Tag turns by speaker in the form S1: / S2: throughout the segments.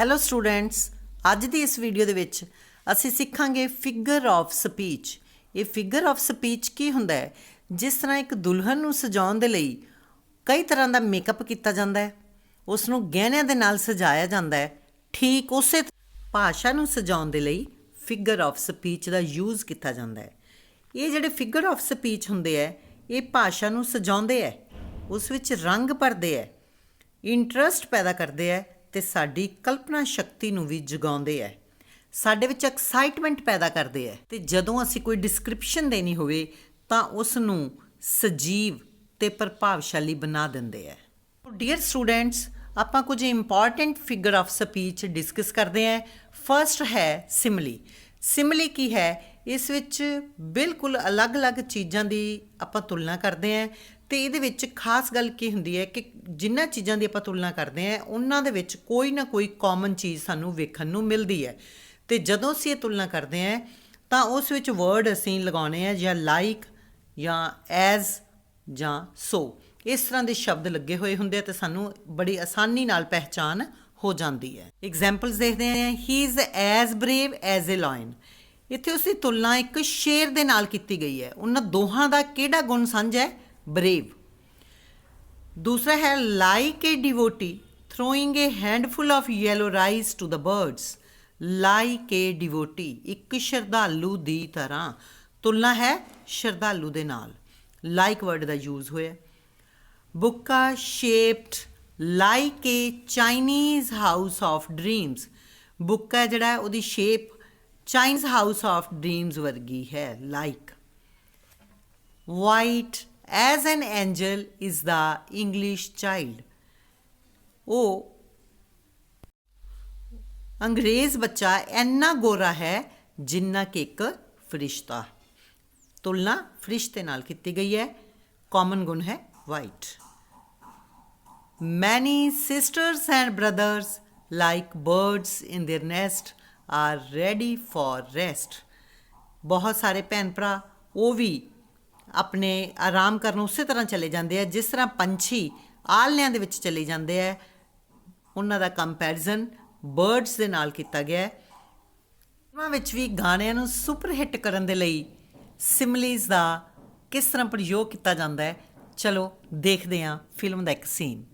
S1: Hello students, ਅੱਜ ਦੀ ਇਸ video ਦੇ ਵਿੱਚ ਅਸੀਂ ਸਿੱਖਾਂਗੇ ਫਿਗਰ ਆਫ ਸਪੀਚ। ਇਹ ਫਿਗਰ ਆਫ ਸਪੀਚ ਕੀ ਹੁੰਦਾ ਹੈ? ਜਿਸ ਤਰ੍ਹਾਂ ਇੱਕ ਦੁਲਹਨ ਨੂੰ ਸਜਾਉਣ ਦੇ ਲਈ ਕਈ ਤਰ੍ਹਾਂ ਦਾ ਮੇਕਅਪ ਕੀਤਾ ਜਾਂਦਾ ਹੈ, ਉਸ ਨੂੰ ਗਹਿਣਿਆਂ ਦੇ ਨਾਲ ਸਜਾਇਆ ਜਾਂਦਾ ਹੈ, ਠੀਕ ਉਸੇ ਭਾਸ਼ਾ ਨੂੰ ਸਜਾਉਣ ਦੇ ਲਈ figure of speech the use ਕੀਤਾ ਜਾਂਦਾ ਹੈ। ਇਹ ਜਿਹੜੇ ਫਿਗਰ ਆਫ ਸਪੀਚ ਹੁੰਦੇ ਹੈ, ਇਹ ਭਾਸ਼ਾ ਨੂੰ ਸਜਾਉਂਦੇ ਹੈ, ਉਸ ਵਿੱਚ ਰੰਗ ਭਰਦੇ ਹੈ, ਇੰਟਰਸਟ ਪੈਦਾ ਕਰਦੇ ਹੈ ਅਤੇ ਸਾਡੀ ਕਲਪਨਾ ਸ਼ਕਤੀ ਨੂੰ ਵੀ ਜਗਾਉਂਦੇ ਹੈ, ਸਾਡੇ ਵਿੱਚ ਐਕਸਾਈਟਮੈਂਟ ਪੈਦਾ ਕਰਦੇ ਹੈ। ਅਤੇ ਜਦੋਂ ਅਸੀਂ ਕੋਈ ਡਿਸਕ੍ਰਿਪਸ਼ਨ ਦੇਣੀ ਹੋਵੇ ਤਾਂ ਉਸ ਨੂੰ ਸਜੀਵ ਅਤੇ ਪ੍ਰਭਾਵਸ਼ਾਲੀ ਬਣਾ ਦਿੰਦੇ ਹੈ। ਡੀਅਰ ਸਟੂਡੈਂਟਸ, ਆਪਾਂ ਕੁਝ important figure of speech discuss ਕਰਦੇ ਹਾਂ। ਫਸਟ ਹੈ ਸਿਮਲੀ। ਸਿਮਲੀ ਕੀ ਹੈ? ਇਸ ਵਿੱਚ ਬਿਲਕੁਲ ਅਲੱਗ-ਅਲੱਗ ਚੀਜ਼ਾਂ ਦੀ ਆਪਾਂ ਤੁਲਨਾ ਕਰਦੇ ਹਾਂ ਅਤੇ ਇਹਦੇ ਵਿੱਚ ਖਾਸ ਗੱਲ ਕੀ ਹੁੰਦੀ ਹੈ ਕਿ ਜਿਨ੍ਹਾਂ ਚੀਜ਼ਾਂ ਦੀ ਆਪਾਂ ਤੁਲਨਾ ਕਰਦੇ ਹਾਂ ਉਹਨਾਂ ਦੇ ਵਿੱਚ ਕੋਈ ਨਾ ਕੋਈ ਕਾਮਨ ਚੀਜ਼ ਸਾਨੂੰ ਵੇਖਣ ਨੂੰ ਮਿਲਦੀ ਹੈ। ਅਤੇ ਜਦੋਂ ਅਸੀਂ ਇਹ ਤੁਲਨਾ ਕਰਦੇ ਹਾਂ ਤਾਂ ਉਸ ਵਿੱਚ ਵਰਡ ਅਸੀਂ ਲਗਾਉਣੇ ਆ ਜਾਂ ਲਾਈਕ ਜਾਂ ਐਜ਼ ਜਾਂ ਸੋ, ਇਸ ਤਰ੍ਹਾਂ ਦੇ ਸ਼ਬਦ ਲੱਗੇ ਹੋਏ ਹੁੰਦੇ ਆ ਅਤੇ ਸਾਨੂੰ ਬੜੀ ਆਸਾਨੀ ਨਾਲ ਪਹਿਚਾਣ ਹੋ ਜਾਂਦੀ ਹੈ। ਐਗਜ਼ਾਮਪਲਸ ਦੇਖਦੇ ਹਾਂ। ਹੀ is as brave as a line. ਇੱਥੇ ਉਸਦੀ ਤੁਲਨਾ ਇੱਕ ਸ਼ੇਰ ਦੇ ਨਾਲ ਕੀਤੀ ਗਈ ਹੈ। ਉਹਨਾਂ ਦੋਹਾਂ ਦਾ ਕਿਹੜਾ ਗੁਣ ਸਾਂਝਾ ਹੈ? ਬਰੇਵ। ਦੂਸਰਾ ਹੈ like a devotee throwing a handful of yellow rice to the birds. Like a devotee, ਇੱਕ ਸ਼ਰਧਾਲੂ ਦੀ ਤਰ੍ਹਾਂ। ਤੁਲਨਾ ਹੈ ਸ਼ਰਧਾਲੂ ਦੇ ਨਾਲ, ਲਾਈਕ ਵਰਡ ਦਾ ਯੂਜ਼ ਹੋਇਆ। ਬੁੱਕਾ shaped like a Chinese house of dreams. ਬੁੱਕਾ ਜਿਹੜਾ ਉਹਦੀ shape Chinese house of dreams ਵਰਗੀ ਹੈ, like. White as an angel is the English child. ਉਹ ਅੰਗਰੇਜ਼ ਬੱਚਾ ਇੰਨਾ ਗੋਰਾ ਹੈ ਜਿੰਨਾ ਕਿ ਇੱਕ ਫਰਿਸ਼ਤਾ। ਤੁਲਨਾ ਫਰਿਸ਼ਤੇ ਨਾਲ ਕੀਤੀ ਗਈ ਹੈ, ਕਾਮਨ ਗੁਣ ਹੈ ਵਾਈਟ। ਮੈਨੀ sisters and brothers like birds in there nest are ready for rest. ਬਹੁਤ ਸਾਰੇ ਭੈਣ ਭਰਾ ਉਹ ਵੀ ਆਪਣੇ ਆਰਾਮ ਕਰਨ ਉਸੇ ਤਰ੍ਹਾਂ ਚਲੇ ਜਾਂਦੇ ਆ ਜਿਸ ਤਰ੍ਹਾਂ ਪੰਛੀ ਆਲ੍ਹਣਿਆਂ ਦੇ ਵਿੱਚ ਚਲੇ ਜਾਂਦੇ ਹੈ। ਉਹਨਾਂ ਦਾ ਕੰਪੈਰੀਜ਼ਨ ਬਰਡਸ ਦੇ ਨਾਲ ਕੀਤਾ ਗਿਆ ਹੈ। ਫਿਲਮਾਂ ਵਿੱਚ ਵੀ ਗਾਣਿਆਂ ਨੂੰ ਸੁਪਰ ਹਿੱਟ ਕਰਨ ਦੇ ਲਈ ਸਿਮਲੀਜ਼ ਦਾ ਕਿਸ ਤਰ੍ਹਾਂ ਪ੍ਰਯੋਗ ਕੀਤਾ ਜਾਂਦਾ ਹੈ, ਚਲੋ ਦੇਖਦੇ ਹਾਂ ਫਿਲਮ ਦਾ ਇੱਕ ਸੀਨ।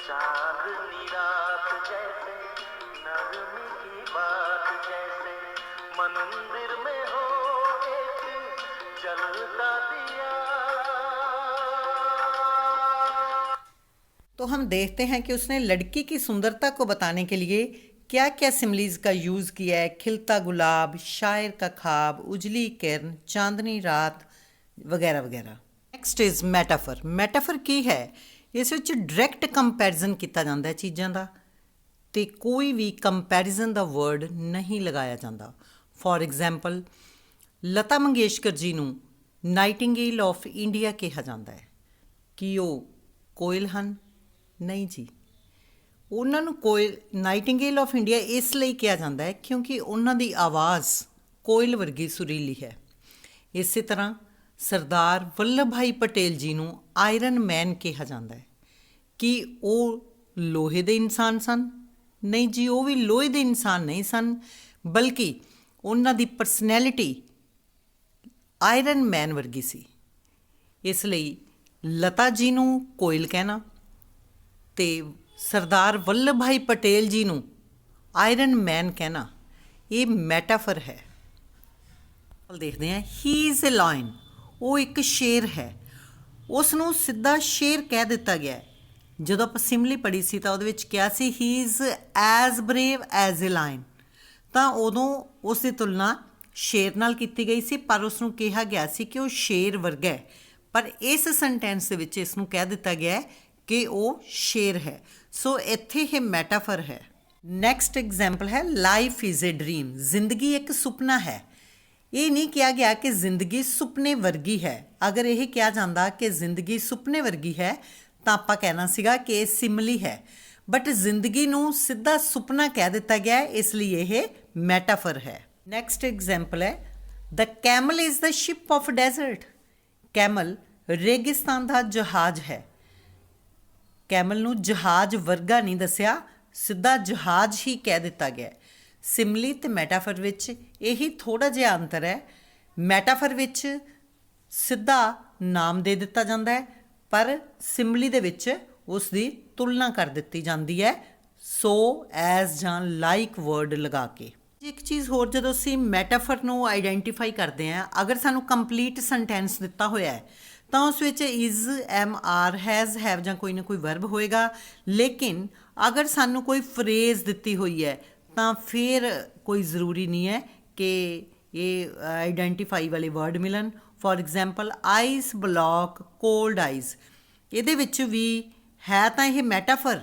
S2: चांदनी रात जैसे नगमे की बात जैसे मंदिर में हो एक जलता दिया।
S1: तो हम देखते हैं कि उसने लड़की की सुंदरता को बताने के लिए क्या क्या सिमलीज का यूज़ किया है। खिलता गुलाब, शायर का ख्वाब, उजली किरण, चांदनी रात वगैरह वगैरह। Next is मैटाफर। मैटाफर की है? ਇਸ ਵਿੱਚ ਡਾਇਰੈਕਟ ਕੰਪੈਰੀਜ਼ਨ ਕੀਤਾ ਜਾਂਦਾ ਹੈ ਚੀਜ਼ਾਂ ਦਾ ਅਤੇ ਕੋਈ ਵੀ ਕੰਪੈਰੀਜ਼ਨ ਦਾ ਵਰਡ ਨਹੀਂ ਲਗਾਇਆ ਜਾਂਦਾ। ਫੋਰ ਐਗਜ਼ਾਮਪਲ, ਲਤਾ ਮੰਗੇਸ਼ਕਰ ਜੀ ਨੂੰ ਨਾਈਟਿੰਗੇਲ ਆਫ ਇੰਡੀਆ ਕਿਹਾ ਜਾਂਦਾ ਹੈ। ਕੀ ਉਹ ਕੋਇਲ ਹਨ? ਨਹੀਂ ਜੀ। ਉਹਨਾਂ ਨੂੰ ਨਾਈਟਿੰਗੇਲ ਆਫ ਇੰਡੀਆ ਇਸ ਲਈ ਕਿਹਾ ਜਾਂਦਾ ਹੈ ਕਿਉਂਕਿ ਉਹਨਾਂ ਦੀ ਆਵਾਜ਼ ਕੋਇਲ ਵਰਗੀ ਸੁਰੀਲੀ ਹੈ। ਇਸੇ ਤਰ੍ਹਾਂ ਸਰਦਾਰ ਵੱਲਭ ਭਾਈ ਪਟੇਲ ਜੀ ਨੂੰ ਆਇਰਨ ਮੈਨ ਕਿਹਾ ਜਾਂਦਾ ਹੈ। ਕੀ ਉਹ ਲੋਹੇ ਦੇ ਇਨਸਾਨ ਸਨ? ਨਹੀਂ ਜੀ, ਉਹ ਵੀ ਲੋਹੇ ਦੇ ਇਨਸਾਨ ਨਹੀਂ ਸਨ, ਬਲਕਿ ਉਹਨਾਂ ਦੀ ਪਰਸਨੈਲਿਟੀ ਆਇਰਨ ਮੈਨ ਵਰਗੀ ਸੀ। ਇਸ ਲਈ ਲਤਾ ਜੀ ਨੂੰ ਕੋਇਲ ਕਹਿਣਾ ਅਤੇ ਸਰਦਾਰ ਵੱਲਭ ਭਾਈ ਪਟੇਲ ਜੀ ਨੂੰ ਆਇਰਨ ਮੈਨ ਕਹਿਣਾ, ਇਹ ਮੈਟਾਫਰ ਹੈ। ਦੇਖਦੇ ਹਾਂ। ਹੀ ਇਜ਼ ਏ ਲਾਇਨ। ਉਹ ਇੱਕ ਸ਼ੇਰ ਹੈ। ਉਸ ਨੂੰ ਸਿੱਧਾ ਸ਼ੇਰ ਕਹਿ ਦਿੱਤਾ ਗਿਆ ਹੈ। ਜਦੋਂ ਆਪਾਂ ਸਿਮਲੀ ਪੜ੍ਹੀ ਸੀ ਤਾਂ ਉਹਦੇ ਵਿੱਚ ਕਿਹਾ ਸੀ he is as brave as a lion, ਤਾਂ ਉਦੋਂ ਉਸ ਦੀ ਤੁਲਨਾ ਸ਼ੇਰ ਨਾਲ ਕੀਤੀ ਗਈ ਸੀ, ਪਰ ਉਸ ਨੂੰ ਕਿਹਾ ਗਿਆ ਸੀ ਕਿ ਉਹ ਸ਼ੇਰ ਵਰਗਾ ਹੈ। ਪਰ ਇਸ ਸੈਂਟੈਂਸ ਦੇ ਵਿੱਚ ਇਸ ਨੂੰ ਕਹਿ ਦਿੱਤਾ ਗਿਆ ਹੈ ਕਿ ਉਹ ਸ਼ੇਰ ਹੈ। ਸੋ ਇੱਥੇ ਇਹ ਮੈਟਾਫਰ ਹੈ। ਨੈਕਸਟ ਐਗਜ਼ਾਮਪਲ ਹੈ ਲਾਈਫ ਇਜ਼ ਏ ਡ੍ਰੀਮ। ਜ਼ਿੰਦਗੀ ਇੱਕ ਸੁਪਨਾ ਹੈ। ਇਹ ਨਹੀਂ ਕਿਹਾ ਗਿਆ ਕਿ ਜ਼ਿੰਦਗੀ ਸੁਪਨੇ ਵਰਗੀ ਹੈ। ਅਗਰ ਇਹ ਕਿਹਾ ਜਾਂਦਾ ਕਿ ਜ਼ਿੰਦਗੀ ਸੁਪਨੇ ਵਰਗੀ ਹੈ ਤਾਂ ਆਪਾਂ ਕਹਿਣਾ ਸੀਗਾ ਕਿ ਇਹ ਸਿਮਲੀ ਹੈ, ਬਟ ਜ਼ਿੰਦਗੀ ਨੂੰ ਸਿੱਧਾ ਸੁਪਨਾ ਕਹਿ ਦਿੱਤਾ ਗਿਆ ਹੈ, ਇਸ ਲਈ ਇਹ ਮੈਟਾਫਰ ਹੈ। ਨੈਕਸਟ ਐਗਜ਼ਾਮਪਲ ਹੈ the camel is the ship of desert. Camel ਰੇਗਿਸਤਾਨ ਦਾ ਜਹਾਜ਼ ਹੈ। ਕੈਮਲ ਨੂੰ ਜਹਾਜ਼ ਵਰਗਾ ਨਹੀਂ ਦੱਸਿਆ, ਸਿੱਧਾ ਜਹਾਜ਼ ਹੀ ਕਹਿ ਦਿੱਤਾ ਗਿਆ। ਸਿਮਲੀ ਤੇ ਮੈਟਾਫਰ ਵਿੱਚ ਇਹੀ ਥੋੜ੍ਹਾ ਜਿਹਾ ਅੰਤਰ ਹੈ। ਮੈਟਾਫਰ ਵਿੱਚ ਸਿੱਧਾ ਨਾਮ ਦੇ ਦਿੱਤਾ ਜਾਂਦਾ ਹੈ, ਪਰ ਸਿਮਲੀ ਦੇ ਵਿੱਚ ਉਸ ਦੀ ਤੁਲਨਾ ਕਰ ਦਿੱਤੀ ਜਾਂਦੀ ਹੈ ਸੋ ਐਜ਼ ਜਾਂ ਲਾਈਕ ਵਰਡ ਲਗਾ ਕੇ। ਇੱਕ ਚੀਜ਼ ਹੋਰ, ਜਦੋਂ ਅਸੀਂ ਮੈਟਾਫਰ ਨੂੰ ਆਈਡੈਂਟੀਫਾਈ ਕਰਦੇ ਹਾਂ, ਅਗਰ ਸਾਨੂੰ ਕੰਪਲੀਟ ਸੈਂਟੈਂਸ ਦਿੱਤਾ ਹੋਇਆ ਹੈ ਤਾਂ ਉਸ ਵਿੱਚ is, am, are, has, have ਜਾਂ ਕੋਈ ਨਾ ਕੋਈ ਵਰਬ ਹੋਏਗਾ। ਲੇਕਿਨ ਅਗਰ ਸਾਨੂੰ ਕੋਈ ਫਰੇਜ਼ ਦਿੱਤੀ ਹੋਈ ਹੈ ਤਾਂ ਫਿਰ ਕੋਈ ਜ਼ਰੂਰੀ ਨਹੀਂ ਹੈ ਕਿ ਇਹ ਆਈਡੈਂਟੀਫਾਈ ਵਾਲੇ ਵਰਡ ਮਿਲਣ। For example ice block cold eyes, ਇਹਦੇ ਵਿੱਚ ਵੀ ਹੈ ਤਾਂ ਇਹ metaphor,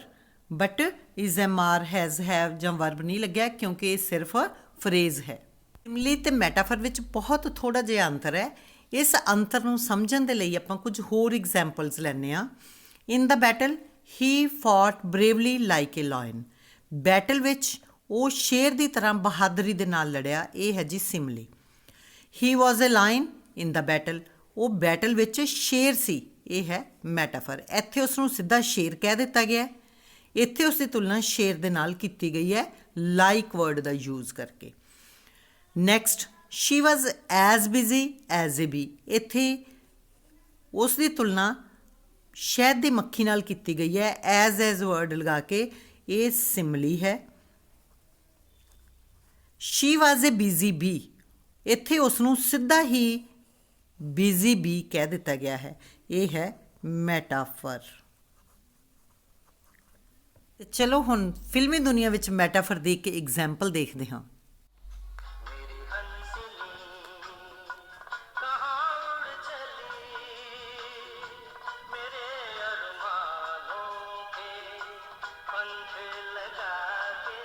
S1: but is, am, are, has, have ਜਾਂ ਵਰਬ ਨਹੀਂ ਲੱਗਿਆ ਕਿਉਂਕਿ ਇਹ ਸਿਰਫ ਫਰੇਜ਼ ਹੈ। ਸਿਮਲੀ ਤੇ ਮੈਟਾਫਰ ਵਿੱਚ ਬਹੁਤ ਥੋੜ੍ਹਾ ਜਿਹਾ ਅੰਤਰ ਹੈ। ਇਸ ਅੰਤਰ ਨੂੰ ਸਮਝਣ ਦੇ ਲਈ ਆਪਾਂ ਕੁਝ ਹੋਰ ਐਗਜ਼ਾਮਪਲਸ ਲੈਂਦੇ ਹਾਂ। ਇਨ ਦ ਬੈਟਲ ਹੀ ਫੌਟ ਬਰੇਵਲੀ ਲਾਈਕ ਏ ਲਾਇਨ। ਬੈਟਲ ਵਿੱਚ ਉਹ ਸ਼ੇਰ ਦੀ ਤਰ੍ਹਾਂ ਬਹਾਦਰੀ ਦੇ ਨਾਲ ਲੜਿਆ, ਇਹ ਹੈ ਜੀ ਸਿਮਲੀ। ਹੀ ਵਾਜ਼ ਏ ਲਾਇਨ ਇਨ ਦ ਬੈਟਲ, ਉਹ ਬੈਟਲ ਵਿੱਚ ਸ਼ੇਰ ਸੀ, ਇਹ ਹੈ ਮੈਟਾਫਰ। ਇੱਥੇ ਉਸ ਨੂੰ ਸਿੱਧਾ ਸ਼ੇਰ ਕਹਿ ਦਿੱਤਾ ਗਿਆ, ਇੱਥੇ ਉਸ ਦੀ ਤੁਲਨਾ ਸ਼ੇਰ ਦੇ ਨਾਲ ਕੀਤੀ ਗਈ ਹੈ ਲਾਈਕ ਵਰਡ ਦਾ ਯੂਜ਼ ਕਰਕੇ। Next she was as busy as a bee, ਇੱਥੇ ਉਸ ਦੀ ਤੁਲਨਾ ਸ਼ਹਿਦ ਦੀ ਮੱਖੀ ਨਾਲ ਕੀਤੀ ਗਈ ਹੈ ਐਜ਼ ਵਰਡ ਲਗਾ ਕੇ, ਇਹ ਸਿਮਲੀ ਹੈ। ਸ਼ੀ ਵਾਜ਼ ਏ ਬਿਜ਼ੀ ਬੀ, ਇੱਥੇ ਉਸ ਨੂੰ ਸਿੱਧਾ ਹੀ ਬਿਜ਼ੀ ਬੀ ਕਹਿ ਦਿੱਤਾ ਗਿਆ ਹੈ, ਇਹ ਹੈ ਮੈਟਾਫਰ। ਚਲੋ ਹੁਣ ਫਿਲਮੀ ਦੁਨੀਆ ਵਿੱਚ ਮੈਟਾਫਰ ਦੀ ਇੱਕ ਐਗਜ਼ਾਮਪਲ ਦੇਖਦੇ ਹਾਂ।
S2: मेरी हंसनी कहाँ उड़ चली, मेरे अरमानों के पंख लगा के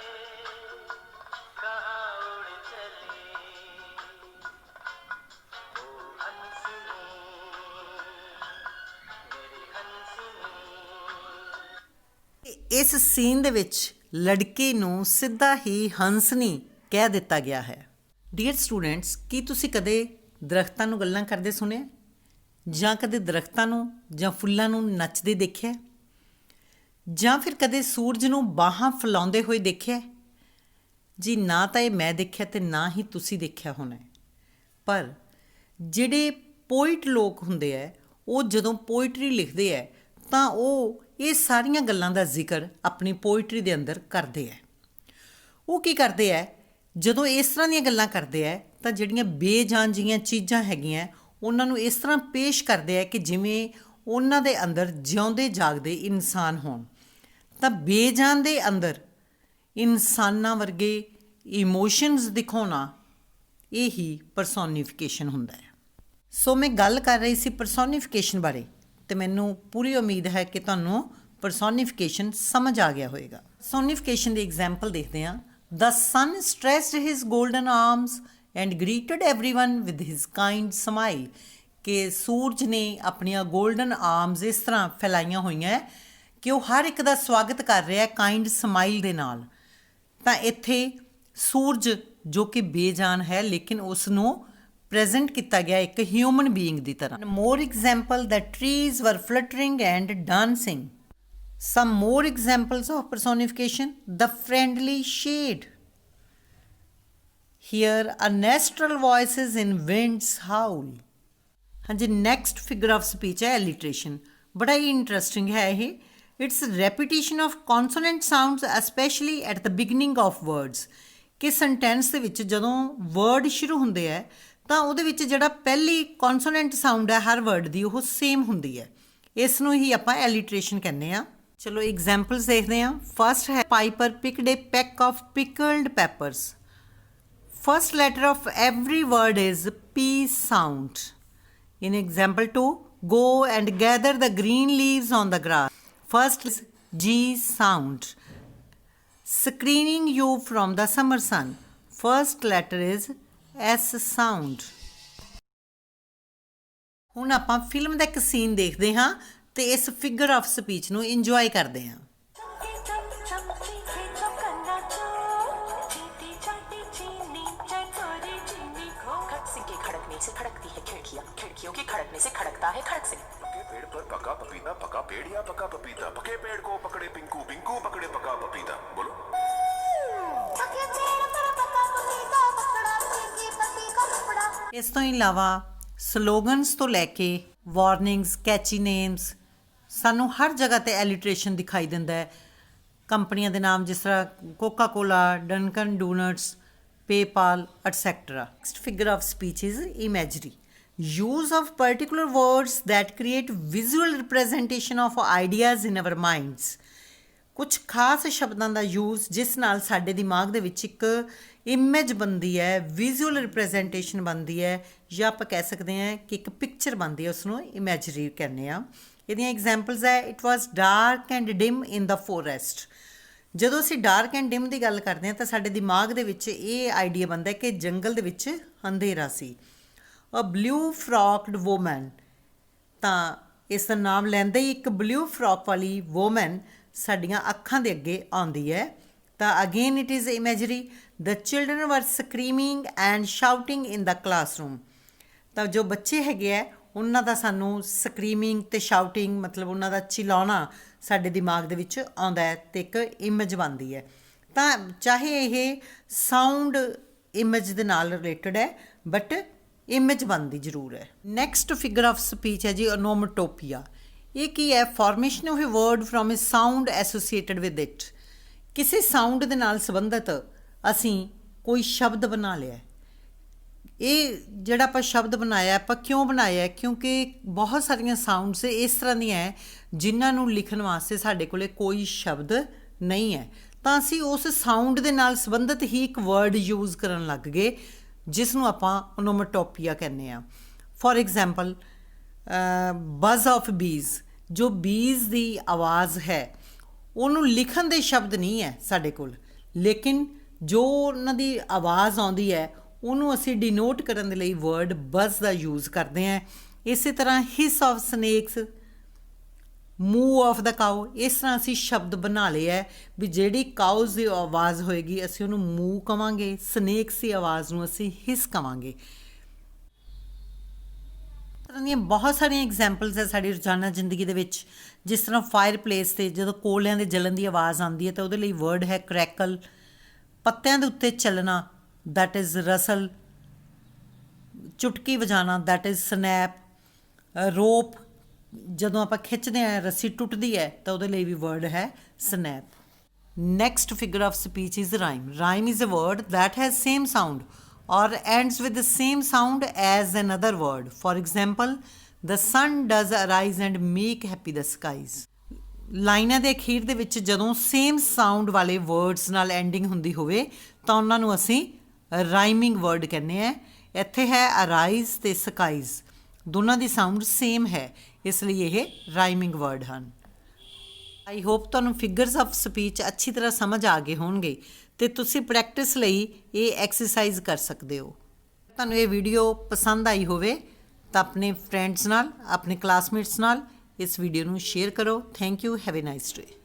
S2: कहाँ उड़ चली, ओ हंसनी मेरी हंसनी।
S1: ਇਸ ਸੀਨ ਦੇ ਵਿੱਚ ਲੜਕੀ ਨੂੰ ਸਿੱਧਾ ਹੀ ਹੰਸਨੀ ਕਹਿ ਦਿੱਤਾ ਗਿਆ ਹੈ। ਡੀਅਰ ਸਟੂਡੈਂਟਸ, ਕੀ ਤੁਸੀਂ ਕਦੇ ਦਰਖਤਾਂ ਨੂੰ ਗੱਲਾਂ ਕਰਦੇ ਸੁਣਿਆ ਜਾਂ ਕਦੇ ਦਰਖਤਾਂ ਨੂੰ ਜਾਂ ਫੁੱਲਾਂ ਨੂੰ ਨੱਚਦੇ ਦੇਖਿਆ ਜਾਂ ਫਿਰ ਕਦੇ ਸੂਰਜ ਨੂੰ ਬਾਹਾਂ ਫੈਲਾਉਂਦੇ ਹੋਏ ਦੇਖਿਆ? ਜੀ ਨਾ ਤਾਂ ਇਹ ਮੈਂ ਦੇਖਿਆ ਤੇ ਨਾ ਹੀ ਤੁਸੀਂ ਦੇਖਿਆ ਹੋਣਾ ਹੈ। ਪਰ ਜਿਹੜੇ ਪੋਇਟ ਲੋਕ ਹੁੰਦੇ ਹੈ, ਉਹ ਜਦੋਂ ਪੋਇਟਰੀ ਲਿਖਦੇ ਹੈ ਤਾਂ ਉਹ ਇਹ ਸਾਰੀਆਂ ਗੱਲਾਂ ਦਾ ਜ਼ਿਕਰ ਆਪਣੀ ਪੋਇਟਰੀ ਦੇ ਅੰਦਰ ਕਰਦੇ ਹੈ। ਉਹ ਕੀ ਕਰਦੇ ਹੈ, ਜਦੋਂ ਇਸ ਤਰ੍ਹਾਂ ਦੀਆਂ ਗੱਲਾਂ ਕਰਦੇ ਹੈ ਤਾਂ ਜਿਹੜੀਆਂ ਬੇਜਾਨ ਜਿਹੀਆਂ ਚੀਜ਼ਾਂ ਹੈਗੀਆਂ ਉਹਨਾਂ ਨੂੰ ਇਸ ਤਰ੍ਹਾਂ ਪੇਸ਼ ਕਰਦੇ ਹੈ ਕਿ ਜਿਵੇਂ ਉਹਨਾਂ ਦੇ ਅੰਦਰ ਜਿਉਂਦੇ ਜਾਗਦੇ ਇਨਸਾਨ ਹੋਣ। ਤਾਂ ਬੇਜਾਨ ਦੇ ਅੰਦਰ ਇਨਸਾਨਾਂ ਵਰਗੇ ਇਮੋਸ਼ਨਸ ਦਿਖਾਉਣਾ, ਇਹ ਹੀ ਪਰਸੋਨੀਫਿਕੇਸ਼ਨ ਹੁੰਦਾ ਹੈ। ਸੋ ਮੈਂ ਗੱਲ ਕਰ ਰਹੀ ਸੀ ਪਰਸੋਨੀਫਿਕੇਸ਼ਨ ਬਾਰੇ ਤੇ ਮੈਨੂੰ ਪੂਰੀ ਉਮੀਦ ਹੈ ਕਿ ਤੁਹਾਨੂੰ ਪਰਸੋਨੀਫਿਕੇਸ਼ਨ ਸਮਝ ਆ ਗਿਆ ਹੋਵੇਗਾ। ਪਰਸੋਨੀਫਿਕੇਸ਼ਨ ਦੀ ਐਗਜ਼ਾਮਪਲ ਦੇਖਦੇ ਹਾਂ। The sun stretched his golden arms and greeted everyone with his kind smile, ਕਿ ਸੂਰਜ ਨੇ ਆਪਣੀਆਂ ਗੋਲਡਨ ਆਰਮਸ ਇਸ ਤਰ੍ਹਾਂ ਫੈਲਾਈਆਂ ਹੋਈਆਂ ਹੈ ਕਿ ਉਹ ਹਰ ਇੱਕ ਦਾ ਸਵਾਗਤ ਕਰ ਰਿਹਾ ਕਾਈਂਡ ਸਮਾਈਲ ਦੇ ਨਾਲ। ਤਾਂ ਇੱਥੇ ਸੂਰਜ ਜੋ ਕਿ ਬੇਜਾਨ ਹੈ ਲੇਕਿਨ ਉਸ ਨੂੰ ਪ੍ਰੈਜ਼ੈਂਟ ਕੀਤਾ ਗਿਆ ਇੱਕ ਹਿਊਮਨ ਬੀਇੰਗ ਦੀ ਤਰ੍ਹਾਂ। ਮੋਰ example the trees were fluttering and dancing. Some more examples of personification. The friendly shade. Hear a natural voices in winds howl. ਹਾਂਜੀ, next figure of speech ਹੈ alliteration. ਬੜਾ ਹੀ interesting ਹੈ ਇਹ। It's repetition of consonant sounds especially at the beginning of words. ਕਿ sentence ਦੇ ਵਿੱਚ ਜਦੋਂ word ਸ਼ੁਰੂ ਹੁੰਦੇ ਹੈ ਤਾਂ ਉਹਦੇ ਵਿੱਚ ਜਿਹੜਾ ਪਹਿਲੀ ਕੌਨਸੋਨੈਂਟ ਸਾਊਂਡ ਹੈ ਹਰ ਵਰਡ ਦੀ ਉਹ ਸੇਮ ਹੁੰਦੀ ਹੈ। ਇਸ ਨੂੰ ਹੀ ਆਪਾਂ ਐਲੀਟਰੇਸ਼ਨ ਕਹਿੰਦੇ ਹਾਂ। ਚਲੋ ਐਗਜ਼ਾਮਪਲਸ ਦੇਖਦੇ ਹਾਂ। ਫਸਟ ਹੈ Piper picked a pack of pickled peppers. First letter of every word is P sound. In example 2, go and gather the green leaves on the grass. First is G sound. Screening you from the summer sun. First letter is S sound. ਹੁਣ ਆਪਾਂ film ਦਾ ਇੱਕ scene ਦੇਖਦੇ ਹਾਂ ਤੇ ਇਸ figure of speech ਨੂੰ enjoy ਕਰਦੇ ਹਾਂ।
S3: खड़कने से खड़कती है खिड़कियां, खिड़कियों के खड़कने से खड़कता है खड़क से।
S4: पके पेड़ पर पका पपीता, पका पेड़ या पका पपीता, पके पेड़ को पकड़े पिंकू, पिंकू पकड़े पका पपीता। बोलो।
S1: ਇਸ ਤੋਂ ਇਲਾਵਾ ਸਲੋਗਨਸ ਤੋਂ ਲੈ ਕੇ ਵਾਰਨਿੰਗਸ, ਕੈਚੀ ਨੇਮਸ, ਸਾਨੂੰ ਹਰ ਜਗ੍ਹਾ ਤੇ ਐਲਿਟਰੇਸ਼ਨ ਦਿਖਾਈ ਦਿੰਦਾ ਹੈ। ਕੰਪਨੀਆਂ ਦੇ ਨਾਮ ਜਿਸ ਤਰ੍ਹਾਂ ਕੋਕਾ ਕੋਲਾ, ਡਨਕਨ doughnuts, PayPal, etc. Next figure of speech is imagery. Use of particular words that create visual representation of ideas in our minds. ਕੁਝ ਖਾਸ ਸ਼ਬਦਾਂ ਦਾ ਯੂਜ਼ ਜਿਸ ਨਾਲ ਸਾਡੇ ਦਿਮਾਗ ਦੇ ਵਿੱਚ ਇੱਕ ਇਮੇਜ ਬਣਦੀ ਹੈ, ਵਿਜ਼ੂਅਲ ਰਿਪਰੈਜ਼ੈਂਟੇਸ਼ਨ ਬਣਦੀ ਹੈ, ਜਾਂ ਆਪਾਂ ਕਹਿ ਸਕਦੇ ਹਾਂ ਕਿ ਇੱਕ ਪਿਕਚਰ ਬਣਦੀ ਹੈ, ਉਸ ਨੂੰ ਇਮੇਜਰੀ ਕਹਿੰਦੇ ਆ। ਇਹਦੀਆਂ ਐਗਜ਼ਾਮਪਲਸ ਹੈ, it was dark and dim in the forest. ਜਦੋਂ ਅਸੀਂ ਡਾਰਕ ਐਂਡ ਡਿਮ ਦੀ ਗੱਲ ਕਰਦੇ ਹਾਂ ਤਾਂ ਸਾਡੇ ਦਿਮਾਗ ਦੇ ਵਿੱਚ ਇਹ ਆਈਡੀਆ ਬਣਦਾ ਕਿ ਜੰਗਲ ਦੇ ਵਿੱਚ ਅੰਧੇਰਾ ਸੀ। ਅ ਬਲੂ ਫਰੋਕਡ ਵੂਮਨ, ਤਾਂ ਇਸ ਦਾ ਨਾਮ ਲੈਂਦੇ ਹੀ ਇੱਕ ਬਲੂ ਫਰੋਕ ਵਾਲੀ ਵੂਮਨ ਸਾਡੀਆਂ ਅੱਖਾਂ ਦੇ ਅੱਗੇ ਆਉਂਦੀ ਹੈ। ਤਾਂ again it is imagery. The children ਵਰ ਸਕਰੀਮਿੰਗ ਐਂਡ ਸ਼ਾਊਟਿੰਗ ਇਨ ਦਾ ਕਲਾਸਰੂਮ, ਤਾਂ ਜੋ ਬੱਚੇ ਹੈਗੇ ਆ ਉਹਨਾਂ ਦਾ ਸਾਨੂੰ ਸਕਰੀਮਿੰਗ ਅਤੇ ਸ਼ਾਊਟਿੰਗ ਮਤਲਬ ਉਹਨਾਂ ਦਾ ਚਿਲਾਉਣਾ ਸਾਡੇ ਦਿਮਾਗ ਦੇ ਵਿੱਚ ਆਉਂਦਾ ਹੈ ਅਤੇ ਇੱਕ ਇਮੇਜ ਬਣਦੀ ਹੈ। ਤਾਂ ਚਾਹੇ ਇਹ ਸਾਊਂਡ ਇਮੇਜ ਦੇ ਨਾਲ ਰਿਲੇਟਡ ਹੈ ਬਟ ਇਮੇਜ ਬਣਦੀ ਜ਼ਰੂਰ ਹੈ। ਨੈਕਸਟ ਫਿਗਰ ਆਫ ਸਪੀਚ ਹੈ ਜੀ ਓਨੋਮਟੋਪੀਆ। ਇਹ ਕੀ ਹੈ? Formation of a word from a sound associated with it. ਕਿਸੇ ਸਾਊਂਡ ਦੇ ਨਾਲ ਸੰਬੰਧਿਤ ਅਸੀਂ ਕੋਈ ਸ਼ਬਦ ਬਣਾ ਲਿਆ। ਇਹ ਜਿਹੜਾ ਆਪਾਂ ਸ਼ਬਦ ਬਣਾਇਆ ਆਪਾਂ ਕਿਉਂ ਬਣਾਇਆ? ਕਿਉਂਕਿ ਬਹੁਤ ਸਾਰੀਆਂ ਸਾਊਂਡਸ ਇਸ ਤਰ੍ਹਾਂ ਦੀਆਂ ਹੈ ਜਿਨ੍ਹਾਂ ਨੂੰ ਲਿਖਣ ਵਾਸਤੇ ਸਾਡੇ ਕੋਲ ਕੋਈ ਸ਼ਬਦ ਨਹੀਂ ਹੈ, ਤਾਂ ਅਸੀਂ ਉਸ ਸਾਊਂਡ ਦੇ ਨਾਲ ਸੰਬੰਧਿਤ ਹੀ ਇੱਕ ਵਰਡ ਯੂਜ਼ ਕਰਨ ਲੱਗ ਗਏ ਜਿਸ ਨੂੰ ਆਪਾਂ ਓਨੋਮਟੋਪੀਆ ਕਹਿੰਦੇ ਹਾਂ। ਫੋਰ ਐਗਜ਼ਾਮਪਲ ਬਜ਼ ਆਫ ਬੀਜ਼, ਜੋ ਬੀਜ਼ ਦੀ ਆਵਾਜ਼ ਹੈ ਉਹਨੂੰ ਲਿਖਣ ਦੇ ਸ਼ਬਦ ਨਹੀਂ ਹੈ ਸਾਡੇ ਕੋਲ, ਲੇਕਿਨ ਜੋ ਉਹਨਾਂ ਦੀ ਆਵਾਜ਼ ਆਉਂਦੀ ਹੈ ਉਹਨੂੰ ਅਸੀਂ ਡਿਨੋਟ ਕਰਨ ਦੇ ਲਈ ਵਰਡ ਬਜ਼ ਦਾ ਯੂਜ਼ ਕਰਦੇ ਹਾਂ। ਇਸੇ ਤਰ੍ਹਾਂ ਹਿਸ ਆਫ ਸਨੇਕਸ, ਮੂ ਆਫ ਦਾ ਕਾਓ, ਇਸ ਤਰ੍ਹਾਂ ਅਸੀਂ ਸ਼ਬਦ ਬਣਾ ਲਏ ਹੈ ਵੀ ਜਿਹੜੀ ਕਾਊਜ਼ ਦੀ ਆਵਾਜ਼ ਹੋਏਗੀ ਅਸੀਂ ਉਹਨੂੰ ਮੂ ਕਵਾਂਗੇ, ਸਨੇਕਸ ਦੀ ਆਵਾਜ਼ ਨੂੰ ਅਸੀਂ ਹਿਸ ਕਵਾਂਗੇ। ਤਰ੍ਹਾਂ ਦੀਆਂ ਬਹੁਤ ਸਾਰੀਆਂ ਐਗਜ਼ਾਮਪਲਸ ਹੈ ਸਾਡੀ ਰੋਜ਼ਾਨਾ ਜ਼ਿੰਦਗੀ ਦੇ ਵਿੱਚ। ਜਿਸ ਤਰ੍ਹਾਂ ਫਾਇਰ ਪਲੇਸ 'ਤੇ ਜਦੋਂ ਕੋਲਿਆਂ ਦੇ ਜਲਣ ਦੀ ਆਵਾਜ਼ ਆਉਂਦੀ ਹੈ ਤਾਂ ਉਹਦੇ ਲਈ ਵਰਡ ਹੈ ਕਰੈਕਲ। ਪੱਤਿਆਂ ਦੇ ਉੱਤੇ ਚੱਲਣਾ ਦੈਟ ਇਜ਼ ਰਸਲ। ਚੁਟਕੀ ਵਜਾਣਾ ਦੈਟ ਇਜ਼ ਸਨੈਪ। ਰੋਪ, ਜਦੋਂ ਆਪਾਂ ਖਿੱਚਦੇ ਹਾਂ ਰੱਸੀ ਟੁੱਟਦੀ ਹੈ ਤਾਂ ਉਹਦੇ ਲਈ ਵੀ ਵਰਡ ਹੈ snap. Next figure of speech is rhyme. Rhyme is a word that has same sound or ends with the same sound as another word. For example, the sun does arise and make happy the skies. ਲਾਈਨਾਂ ਦੇ ਅਖੀਰ ਦੇ ਵਿੱਚ ਜਦੋਂ same sound ਵਾਲੇ words ਨਾਲ ending ਹੁੰਦੀ ਹੋਵੇ ਤਾਂ ਉਹਨਾਂ ਨੂੰ ਅਸੀਂ ਰਾਈਮਿੰਗ ਵਰਡ ਕਹਿੰਦੇ ਹਾਂ। ਇੱਥੇ ਹੈ ਅਰਾਈਜ਼ ਅਤੇ ਸਕਾਈਜ਼, ਦੋਨਾਂ ਦੀ ਸਾਊਂਡ ਸੇਮ ਹੈ, ਇਸ ਲਈ ਇਹ ਰਾਈਮਿੰਗ ਵਰਡ ਹਨ। ਆਈ ਹੋਪ ਤੁਹਾਨੂੰ ਫਿਗਰਸ ਆਫ ਸਪੀਚ ਅੱਛੀ ਤਰ੍ਹਾਂ ਸਮਝ ਆ ਗਏ ਹੋਣਗੇ ਅਤੇ ਤੁਸੀਂ ਪ੍ਰੈਕਟਿਸ ਲਈ ਇਹ ਐਕਸਰਸਾਈਜ਼ ਕਰ ਸਕਦੇ ਹੋ। ਤੁਹਾਨੂੰ ਇਹ ਵੀਡੀਓ ਪਸੰਦ ਆਈ ਹੋਵੇ ਤਾਂ ਆਪਣੇ ਫਰੈਂਡਸ ਨਾਲ, ਆਪਣੇ ਕਲਾਸਮੇਟਸ ਨਾਲ ਇਸ ਵੀਡੀਓ ਨੂੰ ਸ਼ੇਅਰ ਕਰੋ। Thank you. Have a nice day.